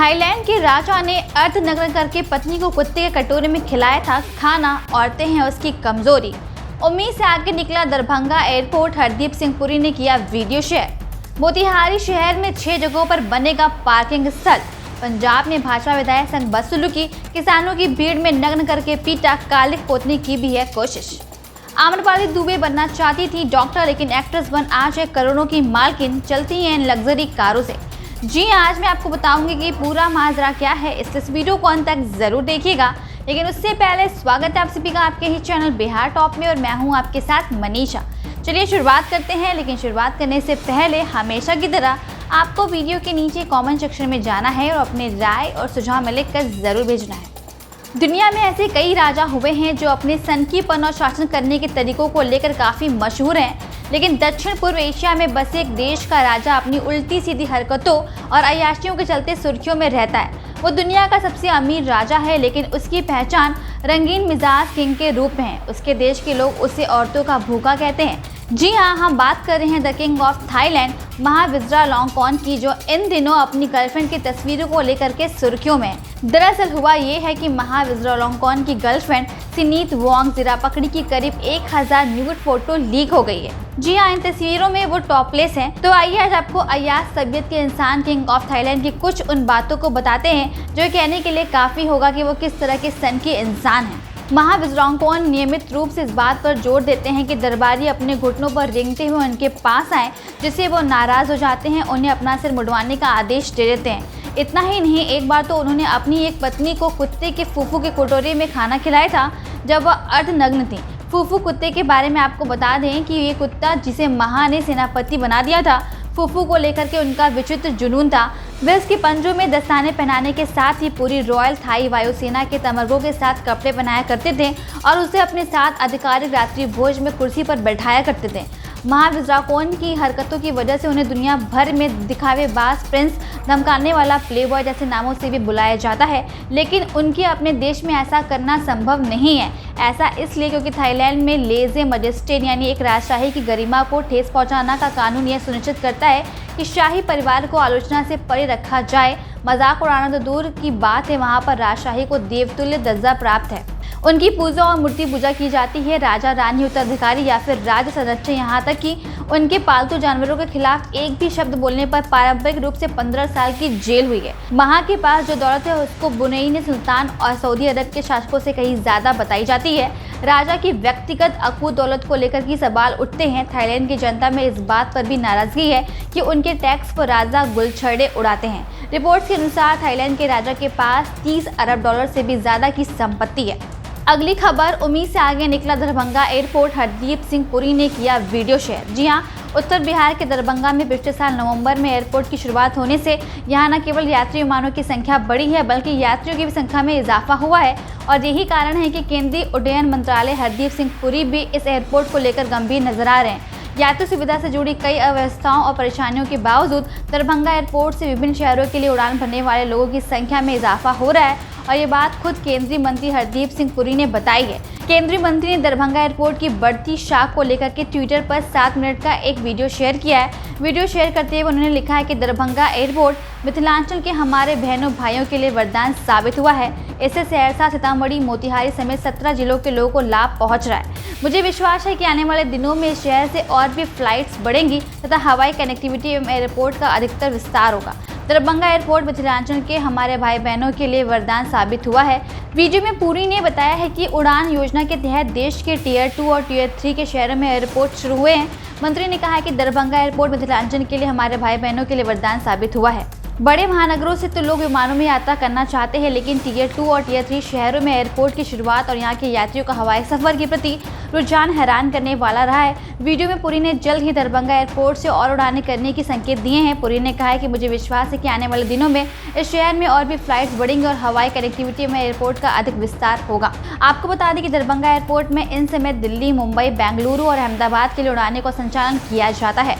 Thailand के राजा ने अर्धनग्न करके पत्नी को कुत्ते के कटोरे में खिलाया था खाना। औरतें हैं उसकी कमजोरी। उम्मीद से आगे निकला दरभंगा एयरपोर्ट। हरदीप सिंह पुरी ने किया वीडियो शेयर। मोतिहारी शहर में 6 जगहों पर बनेगा पार्किंग स्थल। पंजाब में भाजपा विधायक संघ बसुलू की किसानों की भीड़ में नग्न करके पीटा। कालिक पोतने की भी है कोशिश। आम्रपाली दुबे बनना चाहती थी डॉक्टर, लेकिन एक्ट्रेस बन आज है करोड़ों की मालकिन। चलती हैं इन लग्जरी कारों से। जी आज मैं आपको बताऊंगी कि पूरा माजरा क्या है। इस वीडियो को अंत तक जरूर देखिएगा, लेकिन उससे पहले स्वागत है आप सभी का आपके ही चैनल बिहार टॉप में, और मैं हूं आपके साथ मनीषा। चलिए शुरुआत करते हैं, लेकिन शुरुआत करने से पहले हमेशा की तरह आपको वीडियो के नीचे कमेंट सेक्शन में जाना है और अपने राय और सुझाव में लिखकर जरूर भेजना है। दुनिया में ऐसे कई राजा हुए हैं जो अपने सनकीपन और शासन करने के तरीकों को लेकर काफ़ी मशहूर हैं, लेकिन दक्षिण पूर्व एशिया में बसे एक देश का राजा अपनी उल्टी सीधी हरकतों और अय्याशियों के चलते सुर्खियों में रहता है। वो दुनिया का सबसे अमीर राजा है, लेकिन उसकी पहचान रंगीन मिजाज किंग के रूप में है। उसके देश के लोग उसे औरतों का भूखा कहते हैं। जी हाँ, हम बात कर रहे हैं द किंग ऑफ थाईलैंड महा वाजिरालोंगकोर्न की, जो इन दिनों अपनी गर्लफ्रेंड की तस्वीरों को लेकर के सुर्खियों में। दरअसल हुआ ये है कि महा वाजिरालोंगकोर्न की गर्लफ्रेंड सिनीत वांगजिरा पकड़ी की करीब 1000 न्यूड फोटो लीक हो गई है। जी हाँ, इन तस्वीरों में वो टॉपलेस हैं। तो आइए आज आपको अय्याश तबीयत के इंसान किंग ऑफ थाईलैंड की कुछ उन बातों को बताते हैं जो कहने के लिए काफ़ी होगा कि वो किस तरह के सन के इंसान हैं। महा वाजिरालोंगकोर्न नियमित रूप से इस बात पर जोर देते हैं कि दरबारी अपने घुटनों पर रेंगते हुए उनके पास आए, जिससे वो नाराज हो जाते हैं, उन्हें अपना सिर मुड़वाने का आदेश दे देते हैं। इतना ही नहीं, एक बार तो उन्होंने अपनी एक पत्नी को कुत्ते के फूफू के कटोरे में खाना खिलाया था जब वह अर्धनग्न थी। फूफू कुत्ते के बारे में आपको बता दें कि ये कुत्ता जिसे महा ने सेनापति बना दिया था, फूफू को लेकर के उनका विचित्र जुनून था। वे उसके पंजों में दस्ताने पहनाने के साथ ही पूरी रॉयल थाई वायुसेना के तमगों के साथ कपड़े पहनाया करते थे और उसे अपने साथ आधिकारिक रात्रि भोज में कुर्सी पर बैठाया करते थे। महा वाजिरालोंगकोर्न की हरकतों की वजह से उन्हें दुनिया भर में दिखावेबाज, प्रिंस, धमकाने वाला, प्लेबॉय जैसे नामों से भी बुलाया जाता है, लेकिन उनके अपने देश में ऐसा करना संभव नहीं है। ऐसा इसलिए क्योंकि थाईलैंड में लेजे मजिस्ट्रेट यानी एक राजशाही की गरिमा को ठेस पहुंचाना का कानून यह सुनिश्चित करता है कि शाही परिवार को आलोचना से परे रखा जाए। मजाक उड़ाना तो दूर की बात है, वहाँ पर राजशाही को देवतुल्य दर्जा प्राप्त है। उनकी पूजा और मूर्ति पूजा की जाती है। राजा, रानी, उत्तराधिकारी या फिर राज्य संरक्षक, यहाँ तक कि उनके पालतू जानवरों के खिलाफ एक भी शब्द बोलने पर पारंपरिक रूप से 15 साल की जेल हुई है। महा के पास जो दौलत है उसको बुनई सुल्तान और सऊदी अरब के शासकों से कहीं ज्यादा बताई जाती है। राजा की व्यक्तिगत अकूत दौलत को लेकर की सवाल उठते हैं। थाईलैंड की जनता में इस बात पर भी नाराजगी है कि उनके टैक्स पर राजा गुलछड़े उड़ाते हैं। रिपोर्ट्स के अनुसार थाईलैंड के राजा के पास 30 अरब डॉलर से भी ज्यादा की संपत्ति है। अगली खबर, उम्मीद से आगे निकला दरभंगा एयरपोर्ट। हरदीप सिंह पुरी ने किया वीडियो शेयर। जी हाँ, उत्तर बिहार के दरभंगा में पिछले साल नवंबर में एयरपोर्ट की शुरुआत होने से यहाँ न केवल यात्री विमानों की संख्या बढ़ी है, बल्कि यात्रियों की भी संख्या में इजाफा हुआ है। और यही कारण है कि केंद्रीय उड्डयन मंत्रालय हरदीप सिंह पुरी भी इस एयरपोर्ट को लेकर गंभीर नजर आ रहे हैं। यात्री सुविधा से जुड़ी कई अव्यवस्थाओं और परेशानियों के बावजूद दरभंगा एयरपोर्ट से विभिन्न शहरों के लिए उड़ान भरने वाले लोगों की संख्या में इजाफा हो रहा है, और ये बात खुद केंद्रीय मंत्री हरदीप सिंह पुरी ने बताई है। केंद्रीय मंत्री ने दरभंगा एयरपोर्ट की बढ़ती शाख को लेकर के ट्विटर पर 7 मिनट का एक वीडियो शेयर किया है। वीडियो शेयर करते हुए उन्होंने लिखा है कि दरभंगा एयरपोर्ट मिथिलांचल के हमारे बहनों भाइयों के लिए वरदान साबित हुआ है। इससे सहरसा, सीतामढ़ी, मोतिहारी समेत 17 जिलों के लोगों को लाभ पहुंच रहा है। मुझे विश्वास है कि आने वाले दिनों में इस शहर से और भी फ्लाइट्स बढ़ेंगी तथा हवाई कनेक्टिविटी एवं एयरपोर्ट का अधिकतर विस्तार होगा। दरभंगा एयरपोर्ट मिथिलांचल के हमारे भाई बहनों के लिए वरदान साबित हुआ है। वीडियो में पुरी ने बताया है कि उड़ान योजना के तहत देश के टियर 2 और टियर 3 के शहरों में एयरपोर्ट शुरू हुए हैं। मंत्री ने कहा कि दरभंगा एयरपोर्ट मिथिलांचल के लिए हमारे भाई बहनों के लिए वरदान साबित हुआ है। बड़े महानगरों से तो लोग विमानों में यात्रा करना चाहते हैं, लेकिन टियर 2 और टियर 3 शहरों में एयरपोर्ट की शुरुआत और यहाँ के यात्रियों का हवाई सफर के प्रति रुझान हैरान करने वाला रहा है। वीडियो में पुरी ने जल्द ही दरभंगा एयरपोर्ट से और उड़ानें करने की संकेत दिए हैं। पुरी ने कहा है कि मुझे विश्वास है कि आने वाले दिनों में इस शहर में और भी फ्लाइट्स बढ़ेंगी और हवाई कनेक्टिविटी में एयरपोर्ट का अधिक विस्तार होगा। आपको बता दें कि दरभंगा एयरपोर्ट में इन समय दिल्ली, मुंबई, बेंगलुरु और अहमदाबाद के लिए उड़ानें का संचालन किया जाता है।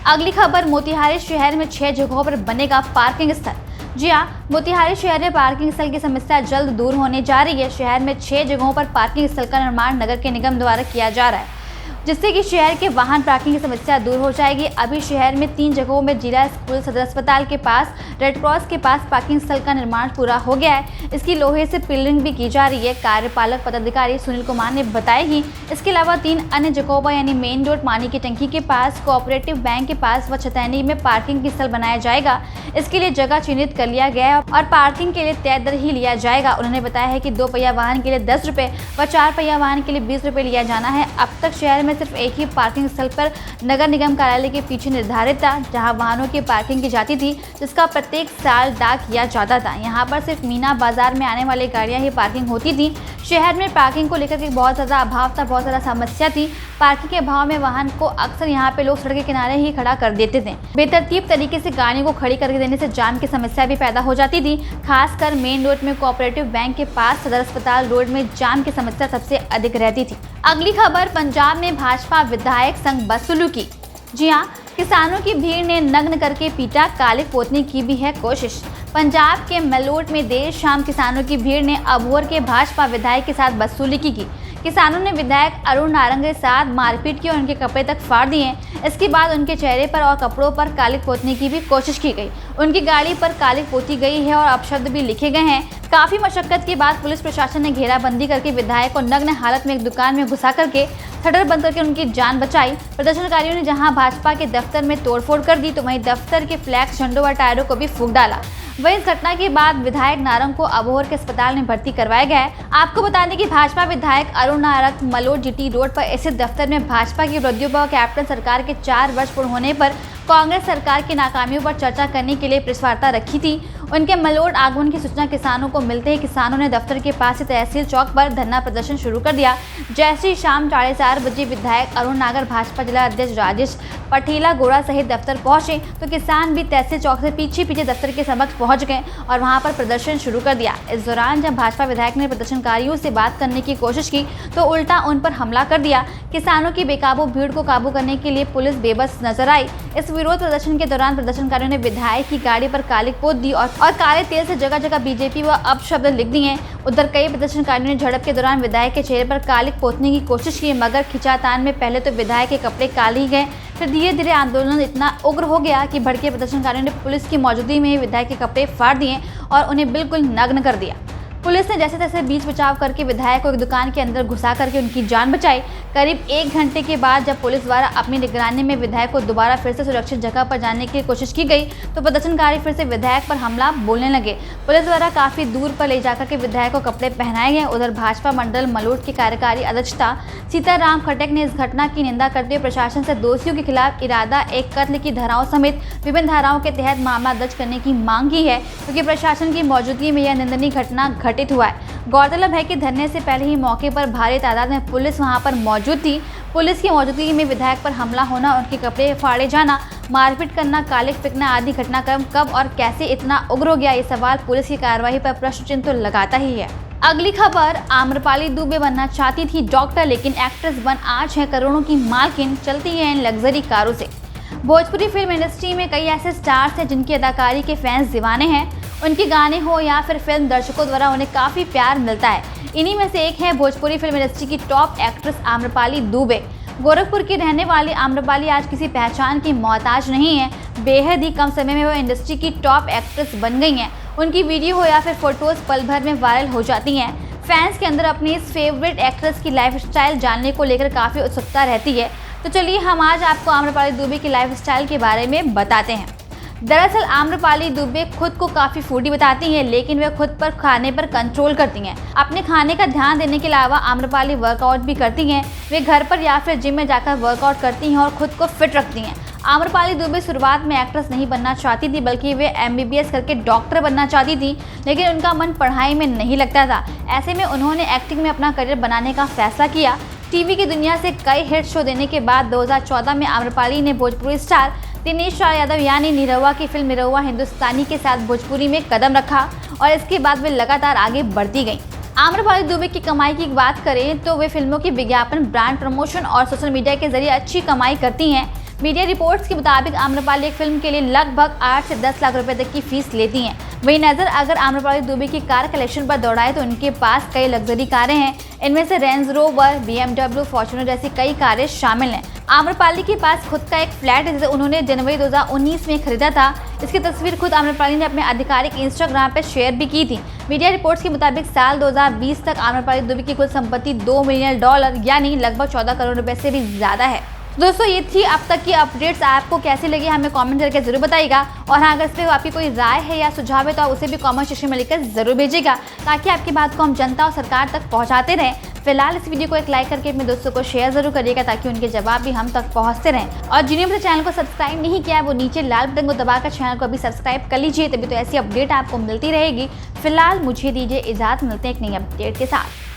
अगली खबर, मोतिहारी शहर में 6 जगहों पर बनेगा पार्किंग स्थल। जी हाँ, मोतिहारी शहर में पार्किंग स्थल की समस्या जल्द दूर होने जा रही है। शहर में 6 जगहों पर पार्किंग स्थल का निर्माण नगर के निगम द्वारा किया जा रहा है। जिससे कि शहर के वाहन पार्किंग की समस्या दूर हो जाएगी। अभी शहर में 3 जगहों में जिला स्कूल, सदर अस्पताल के पास, रेड क्रॉस के पास पार्किंग स्थल का निर्माण पूरा हो गया है। इसकी लोहे से पिलरिंग भी की जा रही है। कार्यपालक पदाधिकारी सुनील कुमार ने बताया कि इसके अलावा 3 अन्य जगहों पर यानी मेन रोड, पानी की टंकी के पास, कोऑपरेटिव बैंक के पास व छतैनी में पार्किंग स्थल बनाया जाएगा। इसके लिए जगह चिन्हित कर लिया गया है और पार्किंग के लिए तय दर ही लिया जाएगा। उन्होंने बताया है कि 2 पहिया वाहन के लिए 10 रुपए व 4 पहिया वाहन के लिए 20 रुपए लिया जाना है। अब तक शहर में सिर्फ एक ही पार्किंग स्थल पर नगर निगम कार्यालय के पीछे निर्धारित था, जहां वाहनों की पार्किंग की जाती थी, जिसका प्रत्येक साल डाक किया जाता था। यहां पर सिर्फ मीना बाजार में आने वाली गाड़ियां ही पार्किंग होती थी। शहर में पार्किंग को लेकर के बहुत ज़्यादा अभाव था, बहुत ज़्यादा समस्या थी। पार्किंग के अभाव में वाहन को अक्सर यहाँ पे लोग सड़क के किनारे ही खड़ा कर देते थे। बेतरतीब तरीके से गाड़ियों को खड़ी करके देने से जाम की समस्या भी पैदा हो जाती थी। खासकर मेन रोड में, कोऑपरेटिव बैंक के पास, सदर अस्पताल रोड में जाम की समस्या सबसे अधिक रहती थी। अगली खबर, पंजाब में भाजपा विधायक संग बदसलूकी। जी हाँ, किसानों की भीड़ ने नग्न करके पीटा, कालिक पोतने की भी है कोशिश। पंजाब के मलोट में देर शाम किसानों की भीड़ ने अबोहर के भाजपा विधायक के साथ बदसलूकी की। किसानों ने विधायक अरुण नारंग के साथ मारपीट की और उनके कपड़े तक फाड़ दिए। इसके बाद उनके चेहरे पर और कपड़ों पर कालिक पोतने की भी कोशिश की गई। उनकी गाड़ी पर कालिक पोती गई है और अपशब्द भी लिखे गए हैं। काफी मशक्कत के बाद पुलिस प्रशासन ने घेराबंदी करके विधायक को नग्न हालत में एक दुकान में घुसा करके शटर बंद करके उनकी जान बचाई। प्रदर्शनकारियों ने जहां भाजपा के दफ्तर में तोड़फोड़ कर दी, तो वहीं दफ्तर के फ्लैक्स, झंडों व टायरों को भी फूंक डाला। वहीं इस घटना के बाद विधायक नारंग को अबोहर के अस्पताल में भर्ती करवाया गया है। आपको बता दें कि भाजपा विधायक अरुण नारंग मलोट जीटी रोड पर स्थित दफ्तर में भाजपा की उपलब्धियों व कैप्टन सरकार के 4 वर्ष पूर्ण होने पर कांग्रेस सरकार की नाकामियों पर चर्चा करने के लिए प्रेस वार्ता रखी थी। उनके मलोट आगमन की सूचना किसानों को मिलते ही किसानों ने दफ्तर के पास से तहसील चौक पर धरना प्रदर्शन शुरू कर दिया। जैसे ही शाम 4:30 बजे विधायक अरुण नागर, भाजपा जिला अध्यक्ष राजेश पठेला गोड़ा सहित दफ्तर पहुंचे, तो किसान भी तहसील चौक से पीछे पीछे दफ्तर के समक्ष पहुंच गए और वहां पर प्रदर्शन शुरू कर दिया। इस दौरान जब भाजपा विधायक ने प्रदर्शनकारियों से बात करने की कोशिश की, तो उल्टा उन पर हमला कर दिया। किसानों की बेकाबू भीड़ को काबू करने के लिए पुलिस बेबस नजर आई। इस विरोध प्रदर्शन के दौरान प्रदर्शनकारियों ने विधायक की गाड़ी पर कालिक पोत दी और काले तेल से जगह जगह बीजेपी व अपशब्द लिख दिए। उधर कई प्रदर्शनकारियों ने झड़प के दौरान विधायक के चेहरे पर कालिक पोतने की कोशिश की, मगर खिंचातान में पहले तो विधायक के कपड़े काले ही गए, फिर धीरे धीरे आंदोलन इतना उग्र हो गया कि भड़के प्रदर्शनकारियों ने पुलिस की मौजूदगी में ही विधायक के कपड़े फाड़ दिए और उन्हें बिल्कुल नग्न कर दिया। पुलिस ने जैसे तैसे बीच बचाव करके विधायक को एक दुकान के अंदर घुसा करके उनकी जान बचाई। करीब 1 घंटे के बाद जब पुलिस द्वारा अपनी निगरानी में विधायक को दोबारा फिर से सुरक्षित जगह पर जाने की कोशिश की गई, तो प्रदर्शनकारी फिर से विधायक पर हमला बोलने लगे। पुलिस द्वारा काफी दूर पर ले जाकर के विधायक को कपड़े पहनाए गए। उधर भाजपा मंडल मलोट के कार्यकारी अध्यक्ष सीताराम खटक ने इस घटना की निंदा करते हुए प्रशासन से दोषियों के खिलाफ इरादा एक कत्ल की धाराओं समेत विभिन्न धाराओं के तहत मामला दर्ज करने की मांग की है, क्योंकि प्रशासन की मौजूदगी में यह निंदनीय घटना घटित हुआ है। गौरतलब है कि धरने से पहले ही मौके पर भारी तादाद में पुलिस वहां पर मौजूद थी। पुलिस की मौजूदगी में विधायक पर हमला होना, उनके कपड़े फाड़े जाना, मारपीट करना, कालिक फेंकना आदि घटनाक्रम कब और कैसे इतना उग्र हो गया, ये सवाल पुलिस की कार्रवाई पर प्रश्न चिन्ह तो लगाता ही है। अगली खबर, आम्रपाली दुबे बनना चाहती थी डॉक्टर, लेकिन एक्ट्रेस बन आज है करोड़ों की मालकिन, चलती है इन लग्जरी कारों से। भोजपुरी फिल्म इंडस्ट्री में कई ऐसे स्टार्स हैं जिनकी अदाकारी के फैंस दीवाने हैं। उनके गाने हो या फिर फिल्म, दर्शकों द्वारा उन्हें काफ़ी प्यार मिलता है। इन्हीं में से एक है भोजपुरी फिल्म इंडस्ट्री की टॉप एक्ट्रेस आम्रपाली दुबे। गोरखपुर की रहने वाली आम्रपाली आज किसी पहचान की मोहताज नहीं है। बेहद ही कम समय में वो इंडस्ट्री की टॉप एक्ट्रेस बन गई हैं। उनकी वीडियो हो या फिर फोटोज पल भर में वायरल हो जाती हैं। फैंस के अंदर अपनी इस फेवरेट एक्ट्रेस की लाइफस्टाइल जानने को लेकर काफ़ी उत्सुकता रहती है। तो चलिए हम आज आपको आम्रपाली दुबे की लाइफस्टाइल के बारे में बताते हैं। दरअसल आम्रपाली दुबे खुद को काफ़ी फूडी बताती हैं, लेकिन वे खुद पर खाने पर कंट्रोल करती हैं। अपने खाने का ध्यान देने के अलावा आम्रपाली वर्कआउट भी करती हैं। वे घर पर या फिर जिम में जाकर वर्कआउट करती हैं और खुद को फिट रखती हैं। आम्रपाली दुबे शुरुआत में एक्ट्रेस नहीं बनना चाहती थी, बल्कि वे MBBS करके डॉक्टर बनना चाहती थी, लेकिन उनका मन पढ़ाई में नहीं लगता था। ऐसे में उन्होंने एक्टिंग में अपना करियर बनाने का फैसला किया। टीवी की दुनिया से कई हिट शो देने के बाद 2014 में आम्रपाली ने भोजपुरी स्टार दिनेश राय यादव यानी निरहुआ की फिल्म निरहुआ हिंदुस्तानी के साथ भोजपुरी में कदम रखा और इसके बाद वे लगातार आगे बढ़ती गईं। आम्रपाली दुबे की कमाई की बात करें तो वे फिल्मों के विज्ञापन, ब्रांड प्रमोशन और सोशल मीडिया के जरिए अच्छी कमाई करती हैं। मीडिया रिपोर्ट्स के मुताबिक आम्रपाली एक फिल्म के लिए लगभग 8 से 10 लाख रुपए तक की फीस लेती हैं। वही नजर अगर आम्रपाली दुबे की कार कलेक्शन पर दौड़ाए तो उनके पास कई लग्जरी कारें हैं। इनमें से रेंज रोवर, BMW, फॉर्च्यूनर जैसी कई कारें शामिल हैं। आम्रपाली के पास खुद का एक फ्लैट है जिसे उन्होंने जनवरी 2019 में खरीदा था। इसकी तस्वीर खुद आम्रपाली ने अपने आधिकारिक इंस्टाग्राम पर शेयर भी की थी। मीडिया रिपोर्ट्स के मुताबिक साल 2020 तक आम्रपाली दुबे की कुल संपत्ति $2 मिलियन यानी लगभग 14 करोड़ रुपए से भी ज्यादा है। दोस्तों ये थी अब तक की अपडेट्स। आपको कैसी लगी हमें कमेंट करके जरूर बताइएगा। और हाँ, अगर इस पर आपकी कोई राय है या सुझाव है तो आप उसे भी कमेंट सेक्शन में लिखकर जरूर भेजिएगा, ताकि आपकी बात को हम जनता और सरकार तक पहुंचाते रहें। फिलहाल इस वीडियो को एक लाइक करके अपने दोस्तों को शेयर जरूर करिएगा, ताकि उनके जवाब भी हम तक पहुंचते रहें। और जिन्होंने अपने चैनल को सब्सक्राइब नहीं किया है वो नीचे लाल बटन को दबाकर चैनल को अभी सब्सक्राइब कर लीजिए, तभी तो ऐसी अपडेट आपको मिलती रहेगी। फिलहाल मुझे दीजिए इजाजत, मिलते हैं एक नई अपडेट के साथ।